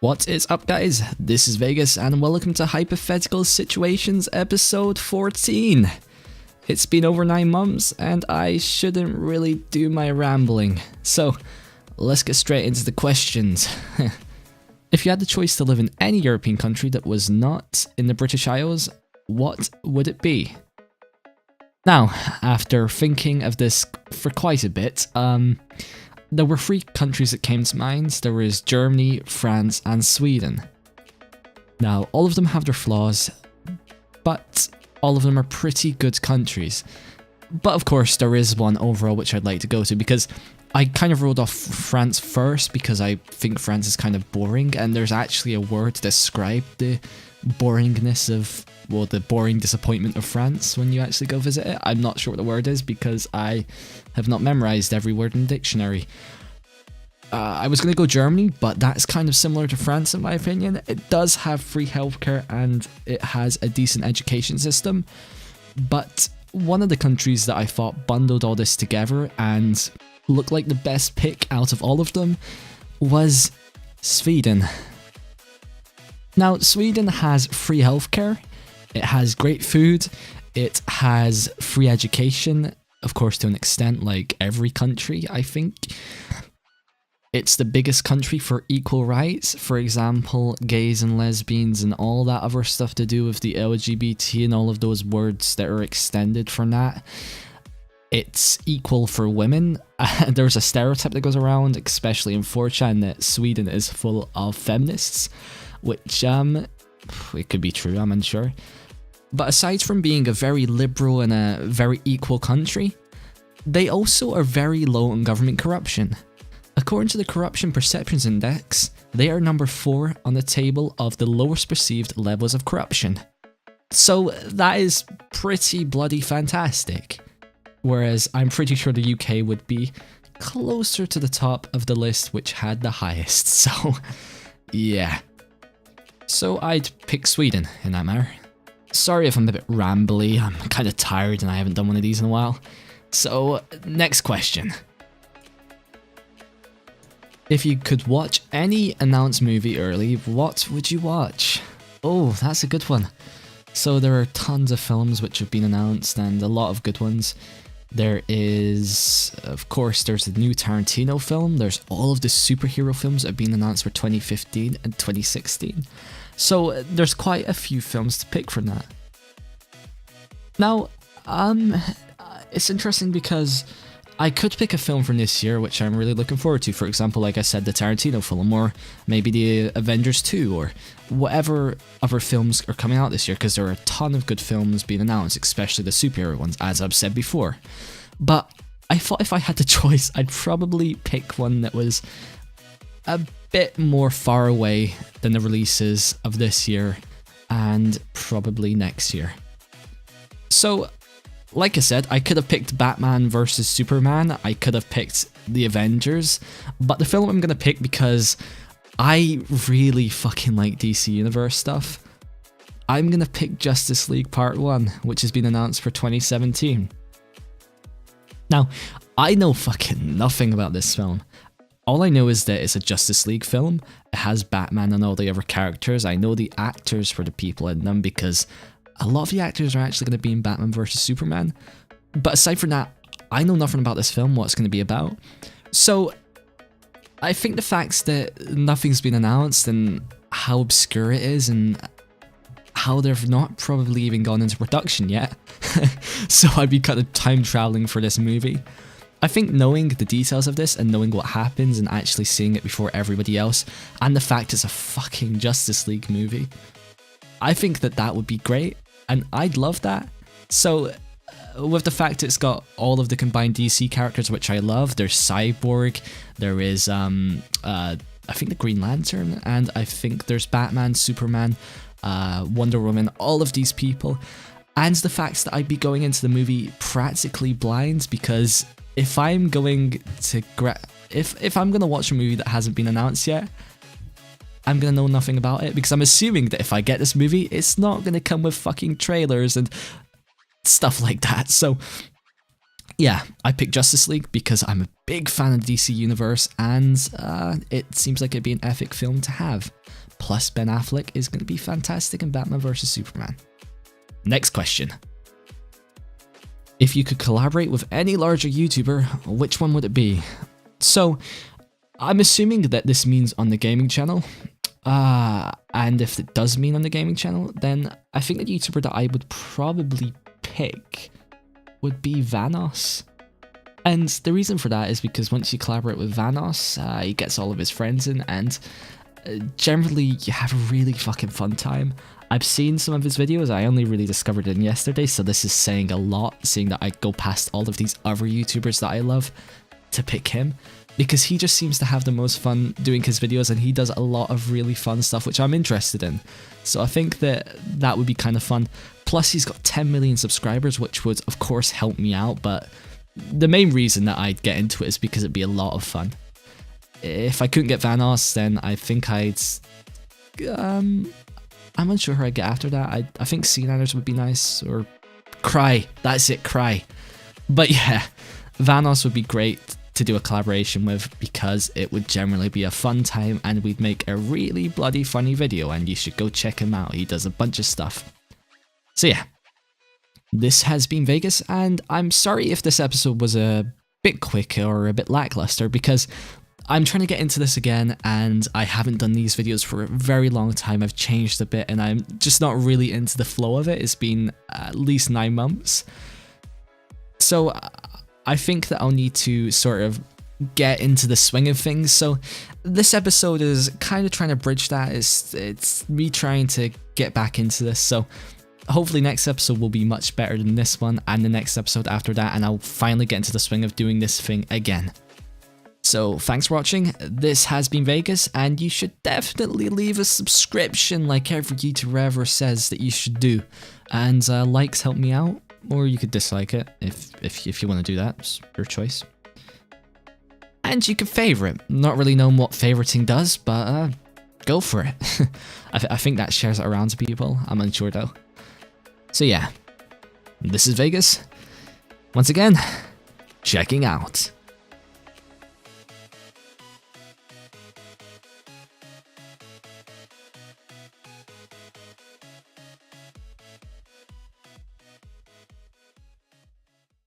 What is up, guys? This is Vegas and welcome to Hypothetical Situations episode 14. It's been over 9 months and I shouldn't really do my rambling, so let's get straight into the questions. If you had the choice to live in any European country that was not in the British Isles, what would it be? Now, after thinking of this for quite a bit, there were 3 countries that came to mind. There was Germany, France, and Sweden. Now, all of them have their flaws, but all of them are pretty good countries. But of course, there is one overall which I'd like to go to, because I kind of rolled off France first because I think France is kind of boring, and there's actually a word to describe the boringness of, well, the boring disappointment of France when you actually go visit it. I'm not sure what the word is because I have not memorized every word in the dictionary. I was going to go Germany, but that's kind of similar to France in my opinion. It does have free healthcare and it has a decent education system, but one of the countries that I thought bundled all this together and looked like the best pick out of all of them was Sweden. Now, Sweden has free healthcare, it has great food, it has free education, of course to an extent, like every country, I think. It's the biggest country for equal rights, for example, gays and lesbians and all that other stuff to do with the LGBT and all of those words that are extended from that. It's equal for women. There's a stereotype that goes around, especially in 4chan, that Sweden is full of feminists, which, it could be true, I'm unsure. But aside from being a very liberal and a very equal country, they also are very low on government corruption. According to the Corruption Perceptions Index, they are number 4 on the table of the lowest perceived levels of corruption. So that is pretty bloody fantastic. Whereas I'm pretty sure the UK would be closer to the top of the list which had the highest, so yeah. So I'd pick Sweden in that matter. Sorry if I'm a bit rambly, I'm kind of tired and I haven't done one of these in a while. So, next question. If you could watch any announced movie early, what would you watch? Oh, that's a good one. So there are tons of films which have been announced and a lot of good ones. There is, of course, there's the new Tarantino film. There's all of the superhero films that have been announced for 2015 and 2016. So there's quite a few films to pick from that. Now, it's interesting because I could pick a film from this year which I'm really looking forward to. For example, like I said, the Tarantino film, or maybe the Avengers 2, or whatever other films are coming out this year, because there are a ton of good films being announced, especially the superhero ones, as I've said before. But I thought if I had the choice, I'd probably pick one that was a bit more far away than the releases of this year and probably next year. So, like I said, I could have picked Batman vs Superman, I could have picked The Avengers, but the film I'm going to pick, because I really fucking like DC Universe stuff, I'm going to pick Justice League Part 1, which has been announced for 2017. Now, I know fucking nothing about this film. All I know is that it's a Justice League film, it has Batman and all the other characters. I know the actors for the people in them because a lot of the actors are actually going to be in Batman vs Superman. But aside from that, I know nothing about this film, what it's going to be about. So, I think the fact that nothing's been announced and how obscure it is and how they've not probably even gone into production yet. So I'd be kind of time traveling for this movie. I think knowing the details of this and knowing what happens and actually seeing it before everybody else, and the fact it's a fucking Justice League movie, I think that would be great, and I'd love that. So, with the fact it's got all of the combined DC characters, which I love, there's Cyborg, there is, I think the Green Lantern, and I think there's Batman, Superman, Wonder Woman, all of these people, and the fact that I'd be going into the movie practically blind, because if I'm going to if I'm going to watch a movie that hasn't been announced yet, I'm going to know nothing about it, because I'm assuming that if I get this movie, it's not going to come with fucking trailers and stuff like that. So yeah, I picked Justice League because I'm a big fan of the DC Universe, and it seems like it'd be an epic film to have. Plus, Ben Affleck is going to be fantastic in Batman vs Superman. Next question. If you could collaborate with any larger YouTuber, which one would it be? So, I'm assuming that this means on the gaming channel. And if it does mean on the gaming channel, then I think the YouTuber that I would probably pick would be Vanoss. And the reason for that is because once you collaborate with Vanoss, he gets all of his friends in, and generally you have a really fucking fun time. I've seen some of his videos, I only really discovered it yesterday, so this is saying a lot, seeing that I go past all of these other YouTubers that I love to pick him, because he just seems to have the most fun doing his videos, and he does a lot of really fun stuff which I'm interested in. So I think that that would be kind of fun. Plus he's got 10 million subscribers, which would of course help me out, but the main reason that I'd get into it is because it'd be a lot of fun. If I couldn't get Vanoss, then I think I'd... I'm unsure who I'd get after that. I think C9ers would be nice, or Cry. That's it, Cry. But yeah, Vanoss would be great to do a collaboration with, because it would generally be a fun time and we'd make a really bloody funny video, and you should go check him out. He does a bunch of stuff. So yeah, this has been Vegas, and I'm sorry if this episode was a bit quick or a bit lackluster, because I'm trying to get into this again, and I haven't done these videos for a very long time. I've changed a bit, and I'm just not really into the flow of it. It's been at least 9 months. So I think that I'll need to sort of get into the swing of things. So this episode is kind of trying to bridge that. It's me trying to get back into this. So hopefully next episode will be much better than this one, and the next episode after that, and I'll finally get into the swing of doing this thing again. So thanks for watching. This has been Vegas, and you should definitely leave a subscription like every YouTuber ever says that you should do. And likes help me out, or you could dislike it if you want to do that. It's your choice. And you can favorite. Not really knowing what favoriting does, but go for it. I think that shares it around to people. I'm unsure though. So yeah, this is Vegas. Once again, checking out.